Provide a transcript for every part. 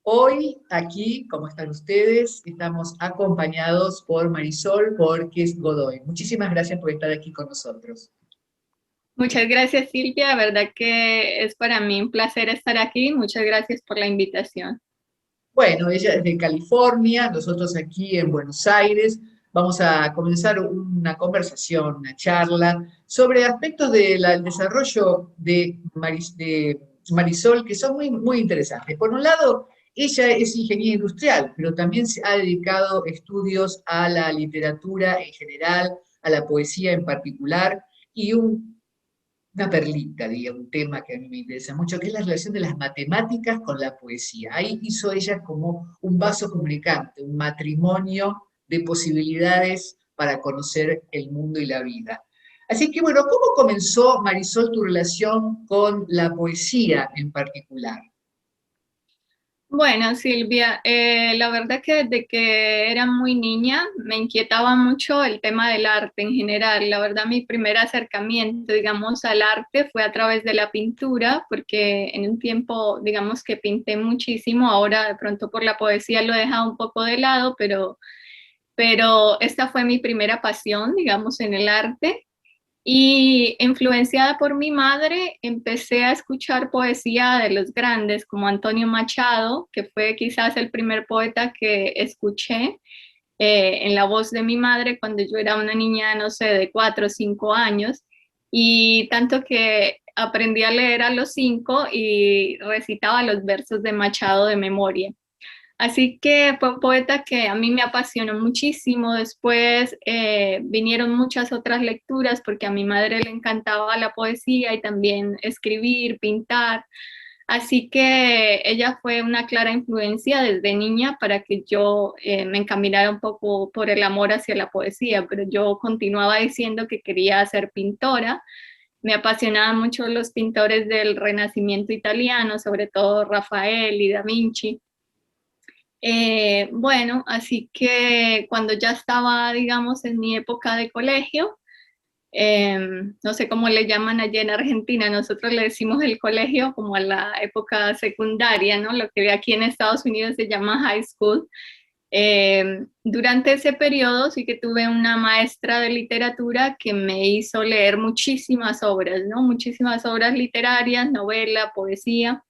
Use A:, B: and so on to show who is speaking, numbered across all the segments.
A: Hoy aquí, como están ustedes, estamos acompañados por Marisol Borges Godoy. Muchísimas gracias por estar aquí con nosotros.
B: Muchas gracias, Silvia. La verdad que es para mí un placer estar aquí. Muchas gracias por la invitación.
A: Bueno, ella es de California, nosotros aquí en Buenos Aires. Vamos a comenzar una conversación, una charla sobre aspectos del desarrollo de Marisol que son muy, muy interesantes. Por un lado, ella es ingeniera industrial, pero también se ha dedicado estudios a la literatura en general, a la poesía en particular, y una perlita, diría, un tema que a mí me interesa mucho, que es la relación de las matemáticas con la poesía. Ahí hizo ella como un vaso comunicante, un matrimonio de posibilidades para conocer el mundo y la vida. Así que bueno, ¿cómo comenzó, Marisol, tu relación con la poesía en particular?
B: Bueno, Silvia, la verdad que desde que era muy niña me inquietaba mucho el tema del arte en general. La verdad, mi primer acercamiento, digamos, al arte fue a través de la pintura, porque en un tiempo, digamos, que pinté muchísimo. Ahora de pronto por la poesía lo he dejado un poco de lado, pero esta fue mi primera pasión, digamos, en el arte. Y influenciada por mi madre, empecé a escuchar poesía de los grandes, como Antonio Machado, que fue quizás el primer poeta que escuché en la voz de mi madre cuando yo era una niña, no sé, de 4 o 5 años. Y tanto que aprendí a leer a los 5 y recitaba los versos de Machado de memoria. Así que fue un poeta que a mí me apasionó muchísimo. Después vinieron muchas otras lecturas porque a mi madre le encantaba la poesía y también escribir, pintar. Así que ella fue una clara influencia desde niña para que yo me encaminara un poco por el amor hacia la poesía, pero yo continuaba diciendo que quería ser pintora. Me apasionaban mucho los pintores del Renacimiento italiano, sobre todo Rafael y Da Vinci. Bueno, así que cuando ya estaba, digamos, en mi época de colegio, eh, no sé cómo le llaman allá en Argentina, nosotros le decimos el colegio como a la época secundaria, ¿no? Lo que aquí en Estados Unidos se llama high school. Durante ese periodo sí que tuve una maestra de literatura que me hizo leer muchísimas obras, ¿no? Muchísimas obras literarias, novela, poesía.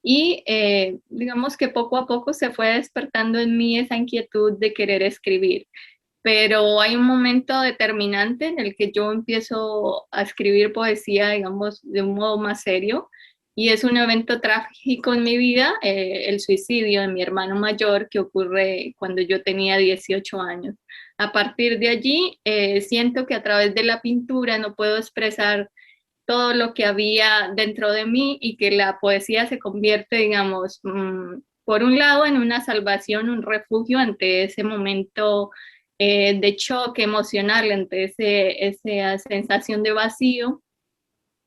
B: Y digamos que poco a poco se fue despertando en mí esa inquietud de querer escribir. Pero hay un momento determinante en el que yo empiezo a escribir poesía, digamos, de un modo más serio. Y es un evento trágico en mi vida, el suicidio de mi hermano mayor, que ocurre cuando yo tenía 18 años. A partir de allí, siento que a través de la pintura no puedo expresar todo lo que había dentro de mí y que la poesía se convierte, digamos, por un lado en una salvación, un refugio ante ese momento de choque emocional, ante esa sensación de vacío,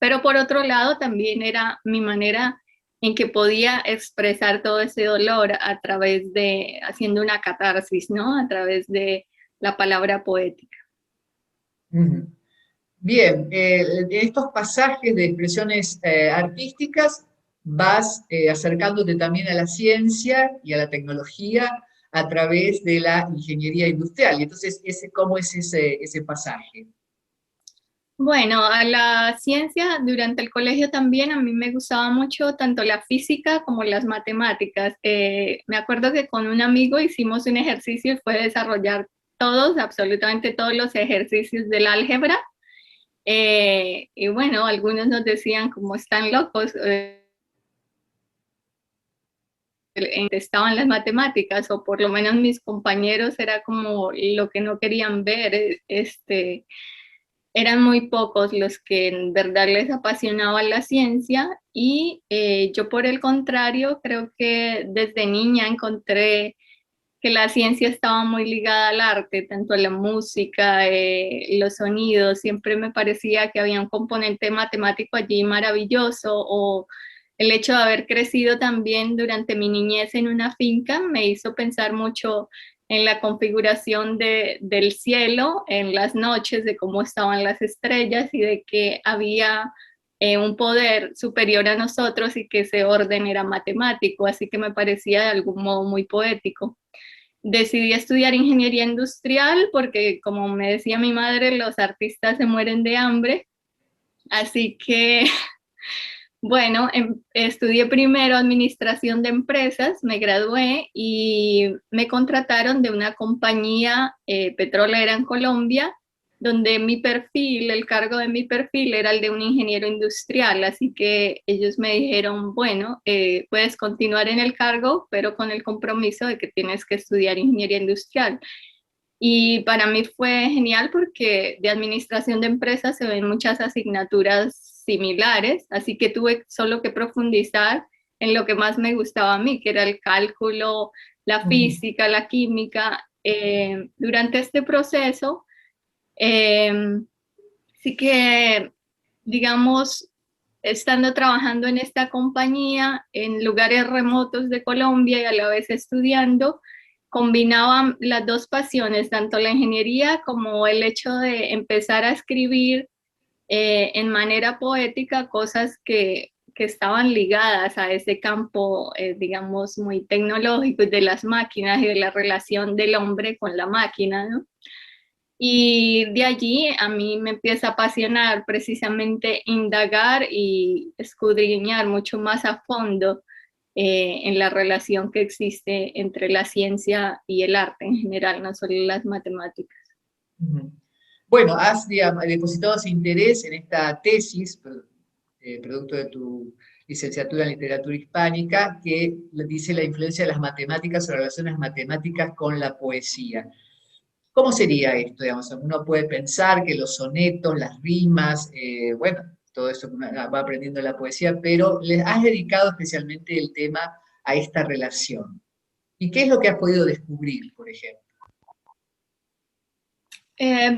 B: pero por otro lado también era mi manera en que podía expresar todo ese dolor a través de, haciendo una catarsis, ¿no? A través de la palabra poética.
A: Ujú. Bien, de estos pasajes de expresiones artísticas vas acercándote también a la ciencia y a la tecnología a través de la ingeniería industrial. Y entonces, ¿cómo es ese pasaje?
B: Bueno, a la ciencia durante el colegio también a mí me gustaba mucho tanto la física como las matemáticas. Me acuerdo que con un amigo hicimos un ejercicio y fue desarrollar todos, absolutamente todos los ejercicios del álgebra. Y bueno, algunos nos decían como están locos, estaban las matemáticas, o por lo menos mis compañeros era como lo que no querían ver. Eran muy pocos los que en verdad les apasionaba la ciencia y yo por el contrario creo que desde niña encontré que la ciencia estaba muy ligada al arte, tanto a la música, los sonidos. Siempre me parecía que había un componente matemático allí maravilloso, o el hecho de haber crecido también durante mi niñez en una finca me hizo pensar mucho en la configuración del cielo, en las noches, de cómo estaban las estrellas y de que había un poder superior a nosotros y que ese orden era matemático, así que me parecía de algún modo muy poético. Decidí estudiar ingeniería industrial porque, como me decía mi madre, los artistas se mueren de hambre, así que bueno, estudié primero administración de empresas, me gradué y me contrataron de una compañía petrolera en Colombia, donde mi perfil, el cargo de mi perfil era el de un ingeniero industrial, así que ellos me dijeron, bueno, puedes continuar en el cargo, pero con el compromiso de que tienes que estudiar ingeniería industrial. Y para mí fue genial porque de administración de empresas se ven muchas asignaturas similares, así que tuve solo que profundizar en lo que más me gustaba a mí, que era el cálculo, la física, la química. Durante este proceso, eh, sí que, digamos, estando trabajando en esta compañía, en lugares remotos de Colombia y a la vez estudiando, combinaban las dos pasiones, tanto la ingeniería como el hecho de empezar a escribir en manera poética cosas que estaban ligadas a ese campo, digamos, muy tecnológico y de las máquinas y de la relación del hombre con la máquina, ¿no? Y de allí a mí me empieza a apasionar precisamente indagar y escudriñar mucho más a fondo en la relación que existe entre la ciencia y el arte en general, no solo las matemáticas.
A: Bueno, has depositado ese interés en esta tesis, producto de tu licenciatura en literatura hispánica, que dice la influencia de las matemáticas o relaciones matemáticas con la poesía. ¿Cómo sería esto? Digamos, uno puede pensar que los sonetos, las rimas, bueno, todo eso que uno va aprendiendo en la poesía, pero le has dedicado especialmente el tema a esta relación. ¿Y qué es lo que has podido descubrir, por ejemplo?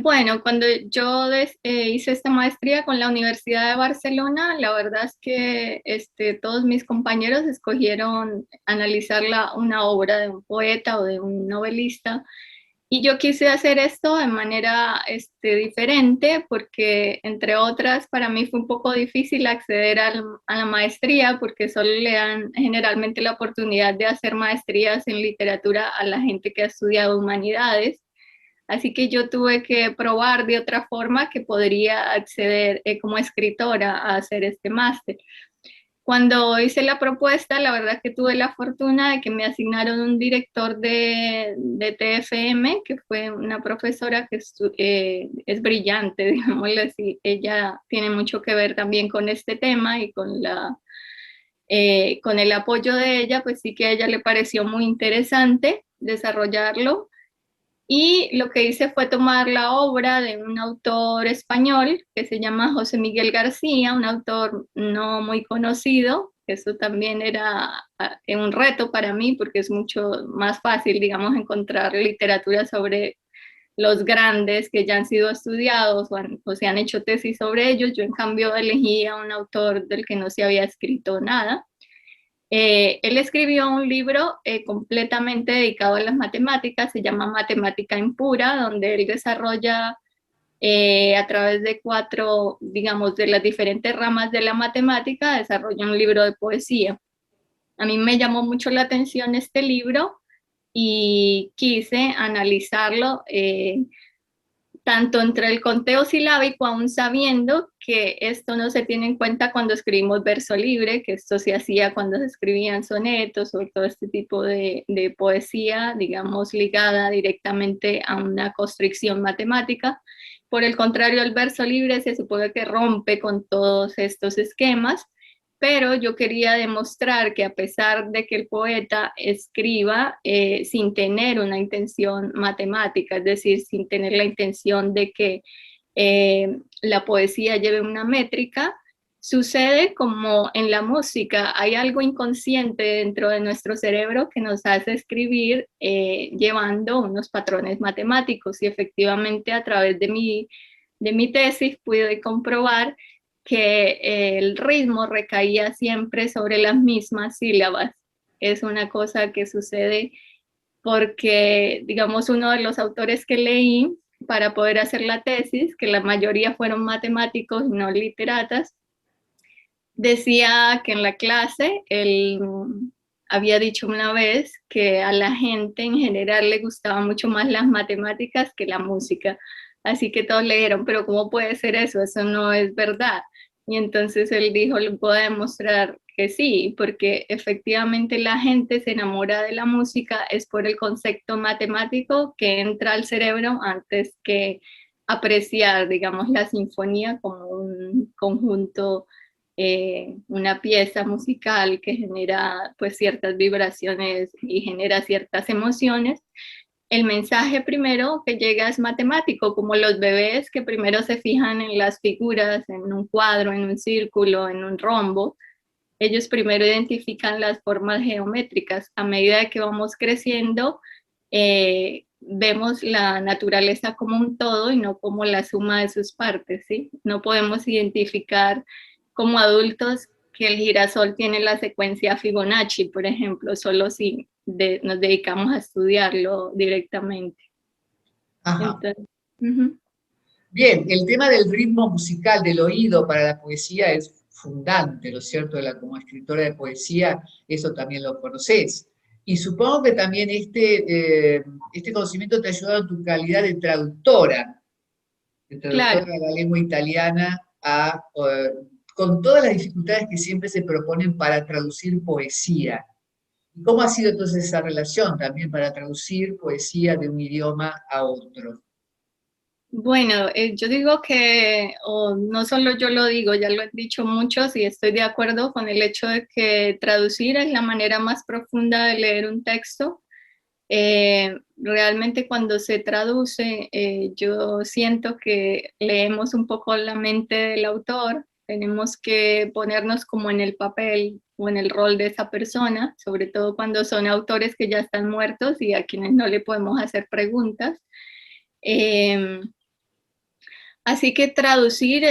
B: Bueno, cuando yo hice esta maestría con la Universidad de Barcelona, la verdad es que todos mis compañeros escogieron analizar una obra de un poeta o de un novelista. Y yo quise hacer esto de manera diferente porque, entre otras, para mí fue un poco difícil acceder a la maestría porque solo le dan generalmente la oportunidad de hacer maestrías en literatura a la gente que ha estudiado humanidades. Así que yo tuve que probar de otra forma que podría acceder como escritora a hacer este máster. Cuando hice la propuesta, la verdad que tuve la fortuna de que me asignaron un director de TFM, que fue una profesora que es brillante, digámoslo así. Ella tiene mucho que ver también con este tema y con el apoyo de ella, pues sí que a ella le pareció muy interesante desarrollarlo. Y lo que hice fue tomar la obra de un autor español que se llama José Miguel García, un autor no muy conocido. Eso también era un reto para mí porque es mucho más fácil, digamos, encontrar literatura sobre los grandes que ya han sido estudiados o se han hecho tesis sobre ellos. Yo en cambio elegí a un autor del que no se había escrito nada. Él escribió un libro completamente dedicado a las matemáticas, se llama Matemática Impura, donde él desarrolla a través de cuatro, digamos, de las diferentes ramas de la matemática, desarrolla un libro de poesía. A mí me llamó mucho la atención este libro y quise analizarlo tanto entre el conteo silábico, aún sabiendo que esto no se tiene en cuenta cuando escribimos verso libre, que esto se hacía cuando se escribían sonetos o todo este tipo de poesía, digamos, ligada directamente a una constricción matemática. Por el contrario, el verso libre se supone que rompe con todos estos esquemas, pero yo quería demostrar que a pesar de que el poeta escriba sin tener una intención matemática, es decir, sin tener la intención de que la poesía lleve una métrica, sucede como en la música, hay algo inconsciente dentro de nuestro cerebro que nos hace escribir llevando unos patrones matemáticos y efectivamente a través de mi tesis pude comprobar que el ritmo recaía siempre sobre las mismas sílabas. Es una cosa que sucede porque, digamos, uno de los autores que leí para poder hacer la tesis, que la mayoría fueron matemáticos y no literatas, decía que en la clase él había dicho una vez que a la gente en general le gustaban mucho más las matemáticas que la música. Así que todos le dijeron, pero ¿cómo puede ser eso? Eso no es verdad. Y entonces él dijo, le puedo demostrar que sí, porque efectivamente la gente se enamora de la música es por el concepto matemático que entra al cerebro antes que apreciar, digamos, la sinfonía como un conjunto, una pieza musical que genera pues ciertas vibraciones y genera ciertas emociones. El mensaje primero que llega es matemático, como los bebés que primero se fijan en las figuras, en un cuadro, en un círculo, en un rombo. Ellos primero identifican las formas geométricas. A medida que vamos creciendo, vemos la naturaleza como un todo y no como la suma de sus partes, ¿sí? No podemos identificar como adultos que el girasol tiene la secuencia Fibonacci, por ejemplo, solo si nos dedicamos a estudiarlo directamente.
A: Ajá.
B: Entonces, uh-huh.
A: Bien, el tema del ritmo musical, del oído para la poesía es fundante, ¿no es cierto? Como escritora de poesía, eso también lo conoces. Y supongo que también este conocimiento te ha ayudado en tu calidad de traductora
B: Claro.
A: de la lengua italiana, con todas las dificultades que siempre se proponen para traducir poesía. ¿Y cómo ha sido entonces esa relación también para traducir poesía de un idioma a otro?
B: Bueno, yo digo que, o no solo yo lo digo, ya lo han dicho muchos y estoy de acuerdo con el hecho de que traducir es la manera más profunda de leer un texto. Realmente cuando se traduce, yo siento que leemos un poco la mente del autor, tenemos que ponernos como en el papel o en el rol de esa persona, sobre todo cuando son autores que ya están muertos y a quienes no le podemos hacer preguntas. Eh, Así que traducir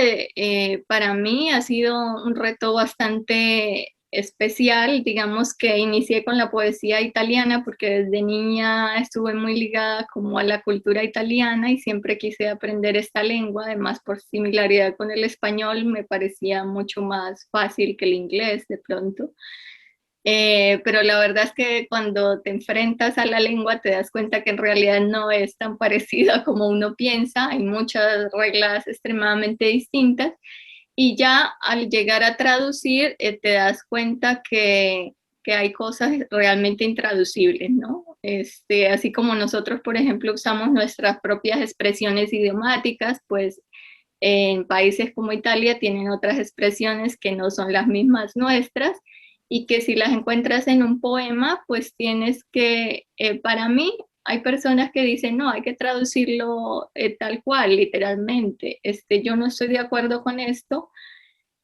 B: para mí ha sido un reto bastante especial. Digamos que inicié con la poesía italiana porque desde niña estuve muy ligada como a la cultura italiana y siempre quise aprender esta lengua. Además, por similaridad con el español, me parecía mucho más fácil que el inglés de pronto. Pero la verdad es que cuando te enfrentas a la lengua te das cuenta que en realidad no es tan parecida como uno piensa, hay muchas reglas extremadamente distintas y ya al llegar a traducir te das cuenta que hay cosas realmente intraducibles, ¿no? Así como nosotros, por ejemplo, usamos nuestras propias expresiones idiomáticas, pues en países como Italia tienen otras expresiones que no son las mismas nuestras y que si las encuentras en un poema, pues tienes que, para mí, hay personas que dicen, no, hay que traducirlo tal cual, literalmente. Yo no estoy de acuerdo con esto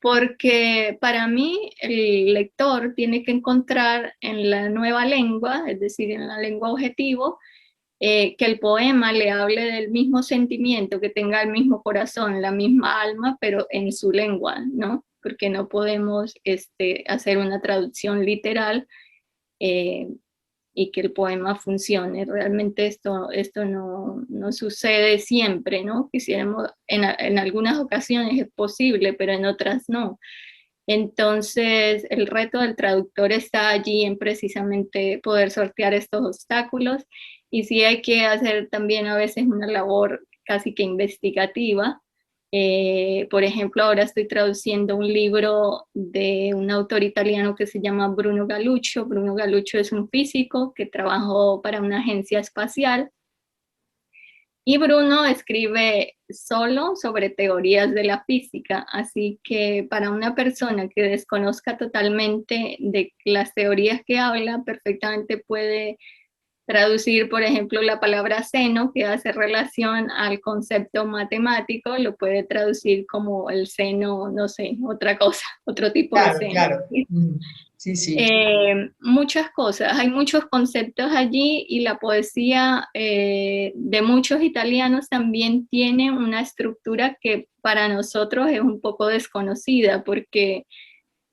B: porque para mí el lector tiene que encontrar en la nueva lengua, es decir, en la lengua objetivo, que el poema le hable del mismo sentimiento, que tenga el mismo corazón, la misma alma, pero en su lengua, ¿no? Porque no podemos hacer una traducción literal eh, y que el poema funcione. Realmente esto no sucede siempre, ¿no? Quisiéramos, en algunas ocasiones es posible, pero en otras no. Entonces, el reto del traductor está allí en precisamente poder sortear estos obstáculos y sí hay que hacer también a veces una labor casi que investigativa. Por ejemplo, ahora estoy traduciendo un libro de un autor italiano que se llama Bruno Galuccio. Bruno Galuccio es un físico que trabajó para una agencia espacial y Bruno escribe solo sobre teorías de la física, así que para una persona que desconozca totalmente de las teorías que habla, perfectamente puede traducir, por ejemplo, la palabra seno, que hace relación al concepto matemático, lo puede traducir como el seno, no sé, otra cosa, otro tipo de
A: Claro,
B: seno.
A: claro. Sí, sí.
B: Muchas cosas, hay muchos conceptos allí y la poesía de muchos italianos también tiene una estructura que para nosotros es un poco desconocida porque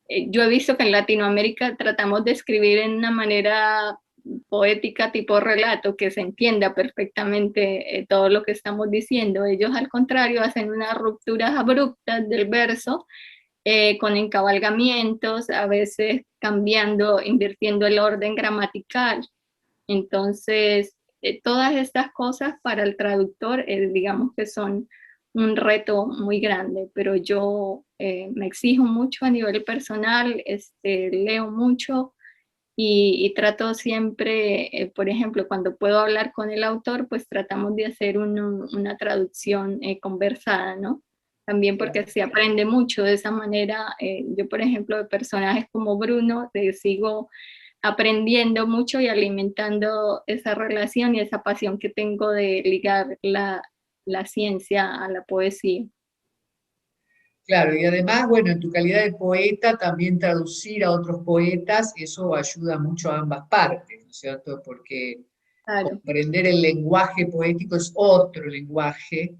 B: yo he visto que en Latinoamérica tratamos de escribir en una manera poética tipo relato, que se entienda perfectamente todo lo que estamos diciendo. Ellos al contrario hacen unas rupturas abruptas del verso, con encabalgamientos, a veces cambiando, invirtiendo el orden gramatical. Entonces, todas estas cosas para el traductor, digamos que son un reto muy grande, pero yo me exijo mucho a nivel personal, leo mucho y trato siempre, por ejemplo, cuando puedo hablar con el autor, pues tratamos de hacer una traducción conversada, ¿no? También porque se aprende mucho de esa manera. Yo, por ejemplo, de personajes como Bruno, sigo aprendiendo mucho y alimentando esa relación y esa pasión que tengo de ligar la ciencia a la poesía.
A: Claro, y además, bueno, en tu calidad de poeta, también traducir a otros poetas, eso ayuda mucho a ambas partes, ¿no es cierto? Porque
B: Claro.
A: comprender el lenguaje poético es otro lenguaje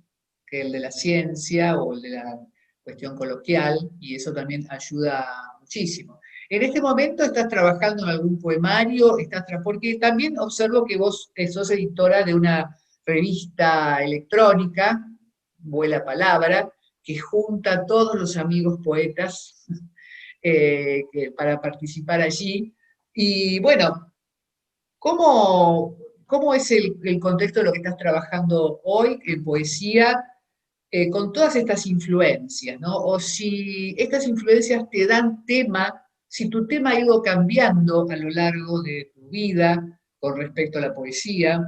A: que el de la ciencia o el de la cuestión coloquial, y eso también ayuda muchísimo. En este momento estás trabajando en algún poemario, porque también observo que vos sos editora de una revista electrónica, Vuela Palabra, que junta a todos los amigos poetas para participar allí. Y bueno, ¿cómo es el contexto de lo que estás trabajando hoy en poesía con todas estas influencias, ¿no? O si estas influencias te dan tema, si tu tema ha ido cambiando a lo largo de tu vida con respecto a la poesía,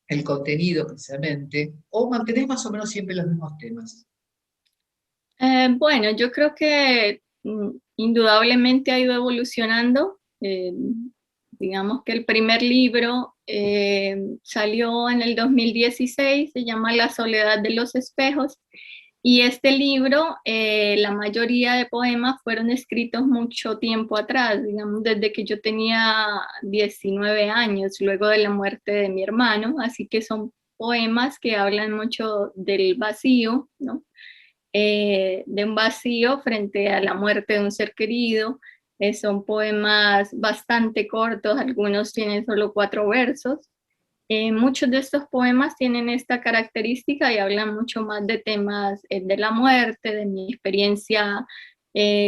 A: el contenido precisamente, o mantenés más o menos siempre los mismos temas.
B: Bueno, yo creo que indudablemente ha ido evolucionando. Digamos que el primer libro salió en el 2016, se llama La soledad de los espejos, y este libro, la mayoría de poemas fueron escritos mucho tiempo atrás, digamos desde que yo tenía 19 años, luego de la muerte de mi hermano, así que son poemas que hablan mucho del vacío, ¿no? De un vacío frente a la muerte de un ser querido. Son poemas bastante cortos, algunos tienen solo 4 versos. Muchos de estos poemas tienen esta característica y hablan mucho más de temas de la muerte, de mi experiencia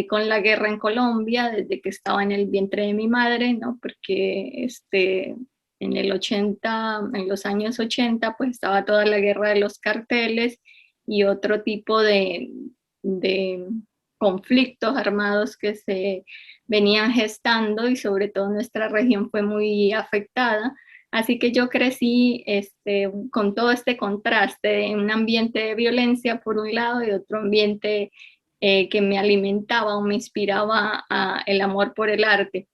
B: con la guerra en Colombia, desde que estaba en el vientre de mi madre, ¿no? Porque en el 80, en los años 80, pues estaba toda la guerra de los carteles y otro tipo de conflictos armados que se venían gestando, y sobre todo nuestra región fue muy afectada. Así que yo crecí con todo este contraste de un ambiente de violencia por un lado y otro ambiente que me alimentaba o me inspiraba el amor por el arte.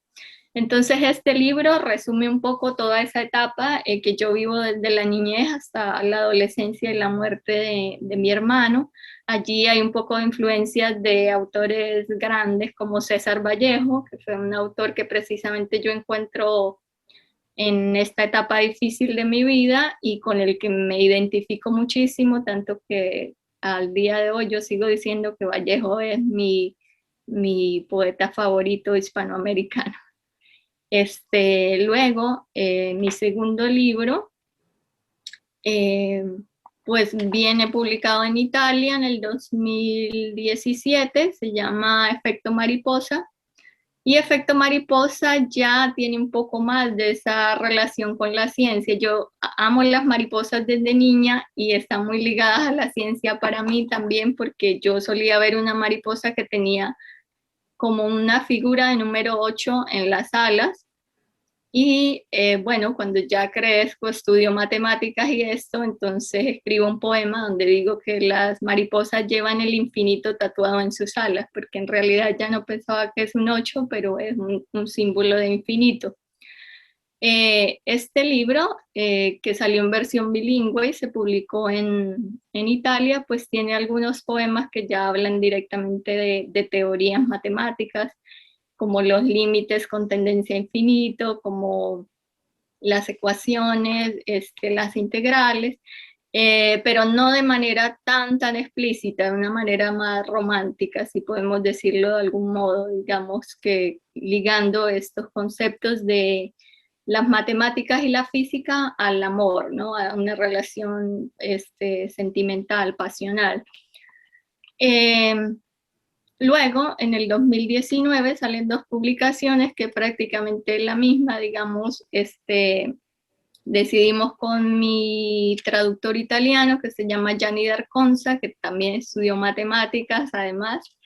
B: Entonces este libro resume un poco toda esa etapa que yo vivo desde la niñez hasta la adolescencia y la muerte de mi hermano. Allí hay un poco de influencias de autores grandes como César Vallejo, que fue un autor que precisamente yo encuentro en esta etapa difícil de mi vida y con el que me identifico muchísimo, tanto que al día de hoy yo sigo diciendo que Vallejo es mi poeta favorito hispanoamericano. Luego, mi segundo libro, eh, pues viene publicado en Italia en el 2017, se llama Efecto Mariposa, y Efecto Mariposa ya tiene un poco más de esa relación con la ciencia. Yo amo las mariposas desde niña y están muy ligadas a la ciencia para mí también, porque yo solía ver una mariposa que tenía como una figura de número 8 en las alas. Y bueno, cuando ya crezco, estudio matemáticas y esto, entonces escribo un poema donde digo que las mariposas llevan el infinito tatuado en sus alas, porque en realidad ya no pensaba que es un 8, pero es un símbolo de infinito. Este libro, que salió en versión bilingüe y se publicó en Italia, pues tiene algunos poemas que ya hablan directamente de teorías matemáticas, como los límites con tendencia a infinito, como las ecuaciones, las integrales, pero no de manera tan explícita, de una manera más romántica, si podemos decirlo de algún modo, digamos que ligando estos conceptos las matemáticas y la física al amor, ¿no? A una relación sentimental, pasional. Luego, en el 2019, salen dos publicaciones que prácticamente la misma, digamos, decidimos con mi traductor italiano, que se llama Gianni D'Arconza, que también estudió matemáticas, además,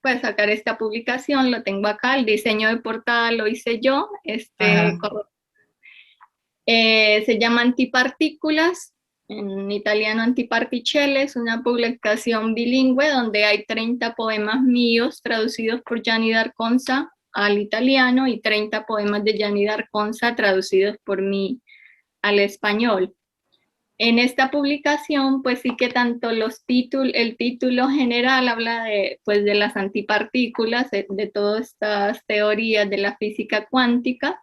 B: pues sacar esta publicación. Lo tengo acá, el diseño de portada lo hice yo, se llama Antipartículas, en italiano Antiparticelle, es una publicación bilingüe donde hay 30 poemas míos traducidos por Gianni D'Arconza al italiano y 30 poemas de Gianni D'Arconza traducidos por mí al español. En esta publicación, pues sí que tanto el título general habla pues de las antipartículas, de todas estas teorías de la física cuántica,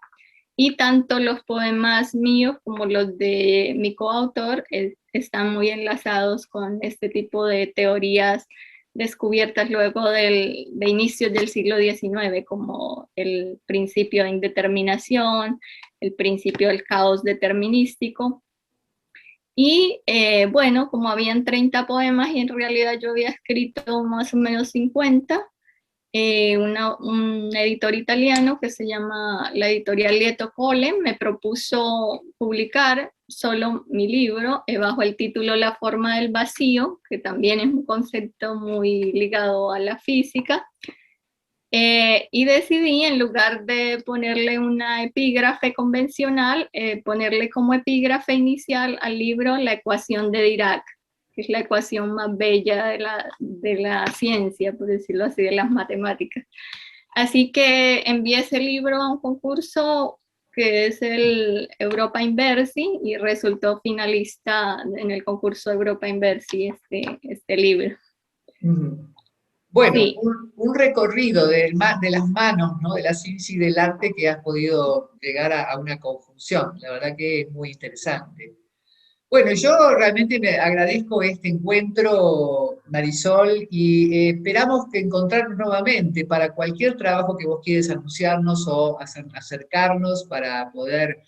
B: y tanto los poemas míos como los de mi coautor están muy enlazados con este tipo de teorías descubiertas luego de inicios del siglo XIX, como el principio de indeterminación, el principio del caos determinístico. Y bueno, como habían 30 poemas y en realidad yo había escrito más o menos 50, un editor italiano que se llama la editorial Lieto Cole me propuso publicar solo mi libro bajo el título La forma del vacío, que también es un concepto muy ligado a la física. Y decidí, en lugar de ponerle una epígrafe convencional, ponerle como epígrafe inicial al libro la ecuación de Dirac, que es la ecuación más bella de la ciencia, por decirlo así, de las matemáticas. Así que envié ese libro a un concurso que es el Europa Inversi y resultó finalista en el concurso Europa Inversi este libro.
A: Bueno,
B: sí.
A: un recorrido de las manos, ¿no? De la ciencia y del arte que has podido llegar a una conjunción. La verdad que es muy interesante. Bueno, yo realmente me agradezco este encuentro, Marisol, y esperamos que encontrarnos nuevamente para cualquier trabajo que vos quieras anunciarnos o acercarnos para poder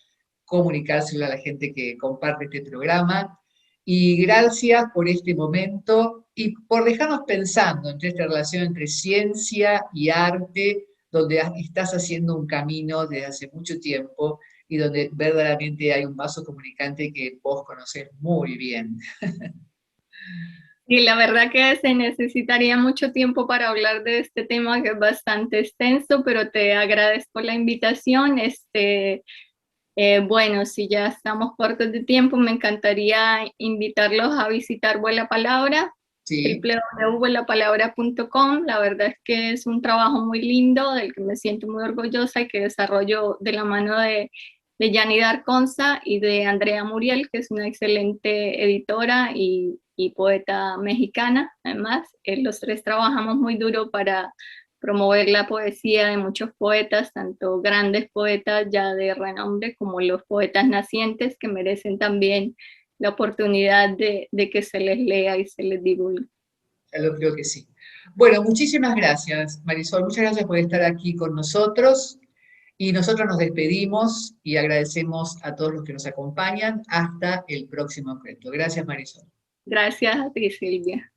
A: comunicárselo a la gente que comparte este programa. Y gracias por este momento y por dejarnos pensando entre esta relación entre ciencia y arte, donde estás haciendo un camino desde hace mucho tiempo y donde verdaderamente hay un vaso comunicante que vos conocés muy bien.
B: Y la verdad que se necesitaría mucho tiempo para hablar de este tema que es bastante extenso, pero te agradezco la invitación. Bueno, si ya estamos cortos de tiempo, me encantaría invitarlos a visitar Vuela Palabra,
A: Sí.
B: www.vuelapalabra.com. La verdad es que es un trabajo muy lindo, del que me siento muy orgullosa y que desarrollo de la mano de Gianni D'Arconza y de Andrea Muriel, que es una excelente editora y poeta mexicana. Además, los tres trabajamos muy duro para promover la poesía de muchos poetas, tanto grandes poetas ya de renombre como los poetas nacientes que merecen también la oportunidad de que se les lea y se les divulgue.
A: Ya lo creo que sí. Bueno, muchísimas gracias, Marisol. Muchas gracias por estar aquí con nosotros. Y nosotros nos despedimos y agradecemos a todos los que nos acompañan. Hasta el próximo encuentro. Gracias, Marisol.
B: Gracias a ti, Silvia.